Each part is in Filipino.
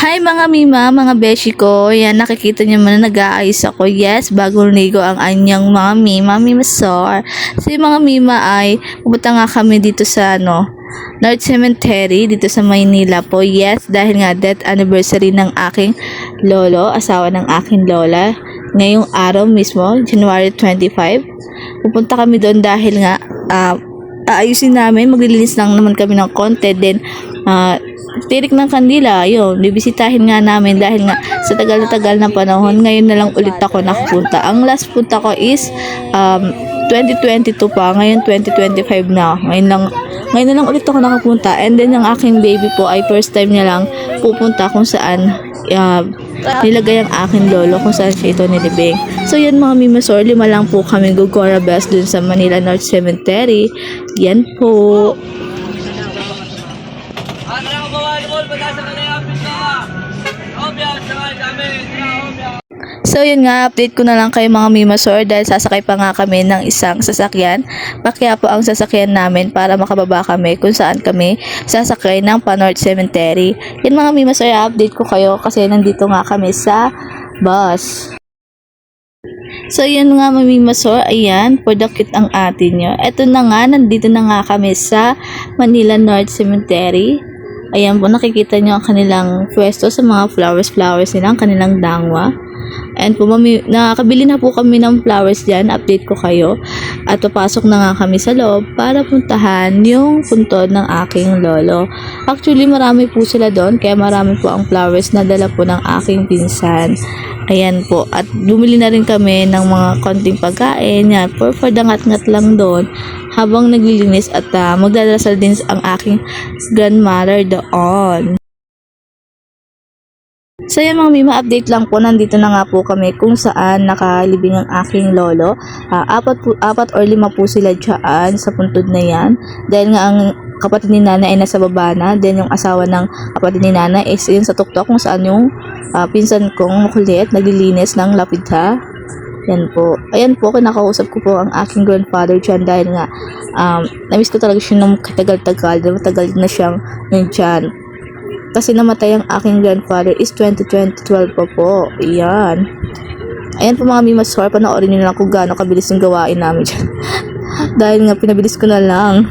Hi mga Mima, mga beshi ko. Yan, nakikita niyo man na nag-aayos ako. Yes, bagong ligo ang anyang mga Mima Sor. So yung mga Mima ay pupunta nga kami dito sa North Cemetery dito sa Maynila po. Yes, dahil nga death anniversary ng aking lolo, asawa ng aking lola. Ngayong araw mismo, January 25. Pupunta kami doon dahil nga aayusin namin, maglilinis lang naman kami ng konti. Then tirik ng kandila, yun, bibisitahin nga namin dahil nga sa tagal na panahon, ngayon na lang ulit ako nakapunta. Ang last punta ko is 2022 pa, ngayon 2025 na. Ngayon na lang ulit ako nakapunta. And then yung aking baby po ay first time niya lang pupunta kung saan nilagay ang aking lolo, kung saan siya ito nilibing. So yan mga Mimasor, 5 lang po kami Gogora Best dun sa Manila North Cemetery. Yan po. So yun nga, update ko na lang kayo mga Mimasor dahil sasakay pa nga kami ng isang sasakyan. Pakya po ang sasakyan namin para makababa kami kung saan kami sasakay ng North Cemetery. Yan mga Mimasor, update ko kayo kasi nandito nga kami sa bus. So yun nga mga Mimasor, ayan, for the cute ang atin nyo. Eto na nga, nandito na nga kami sa Manila North Cemetery. Ayan po, nakikita nyo ang kanilang pwesto sa mga flowers nila, ang kanilang dangwa. And po, nakakabili na po kami ng flowers dyan, update ko kayo. At papasok na nga kami sa loob para puntahan yung puntod ng aking lolo. Actually, marami po sila doon, kaya marami po ang flowers na dala po ng aking pinsan. Ayan po, at bumili na rin kami ng mga konting pagkain, yan, for dangat-ngat lang doon habang naglilinis at magdadasal din ang aking grandmother doon. So yan mga Mima, update lang po, nandito na nga po kami kung saan nakalibing ang aking lolo. Apat or 5 po sila dyan sa puntod na yan. Dahil nga ang kapatid ni Nana ay nasa baba na. Then yung asawa ng kapatid ni Nana is yun sa tuktok kung saan yung pinsan kong makulit naglilinis ng lapidha. Yan po. Ayan po, kinakausap ko po ang aking grandfather dyan dahil nga namiss ko talaga siya nung katagal-tagal. Matagal na siyang nandyan. Kasi namatay ang aking grandfather is 2012 pa po. Ayan. Ayan po mga Mimasor, panoorin nyo na lang kung gaano kabilis yung gawain namin dyan. Dahil nga pinabilis ko na lang.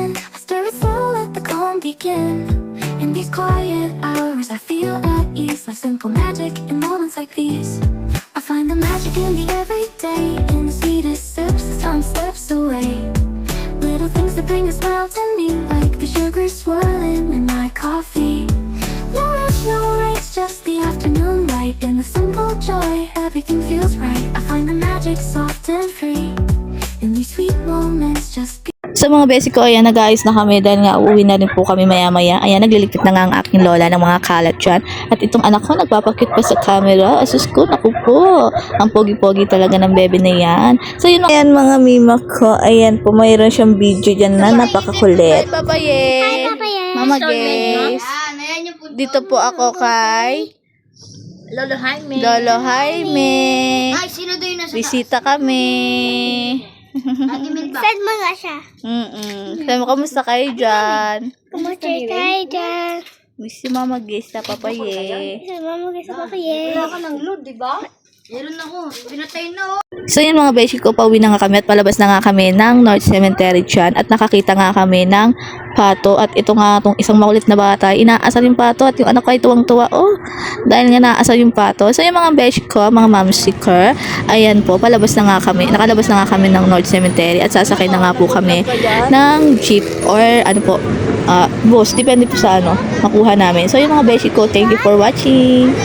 in. I stare it through, let the calm begin. In these quiet hours I feel at ease, like simple magic in moments like these. I find the magic in the everyday, in the sweetest sips as time slips away. Little things that bring a smile to me, like the sugar swirling in my coffee. No rush, no race, just the afternoon light. In the simple joy, everything feels right. I find the magic soft and free. In these sweet moments, just be. Sa mga basic ko, ayan, nag-aayos na kami dahil nga uuwi na rin po kami maya-maya. Ayan, nagliligpit na nga ang aking lola ng mga kalat dyan. At itong anak ko, nagpapakit pa sa camera. Asus ko, naku po. Ang pogi-pogi talaga ng bebe na yan. So, yun. Ayan, mga mima ko. Ayan po, mayroon siyang video dyan na napakakulit. Hi, Papaye. Hi, Papaye. Mama Gays. Dito po ako kay Lolo Jaime. Lolo Jaime. Ay, sino doon yung nasa Bisita kami. Ate Mel ba? Send mo nga siya. Sabi mo, kamusta kayo dyan? Kumusta tayo dyan? Miss si Mama Gays sa Papaye. Sa mama gusto ko kayo. Wala ka ng load, di ba? Meron ako. Pinatay na, oh. So yun mga beshi ko, pauwi na nga kami at palabas na nga kami ng North Cemetery dyan at nakakita nga kami ng pato at ito nga itong isang makulit na bata, inaasar yung pato at yung anak ko ay tuwang-tuwa, dahil nga naasar yung pato. So yung mga beshi ko, mga mamsiker, ayan po, palabas na nga kami, nakalabas na nga kami ng North Cemetery at sasakay na nga po kami ng jeep or ano po, bus, depende po sa ano, makuha namin. So yung mga beshi ko, thank you for watching.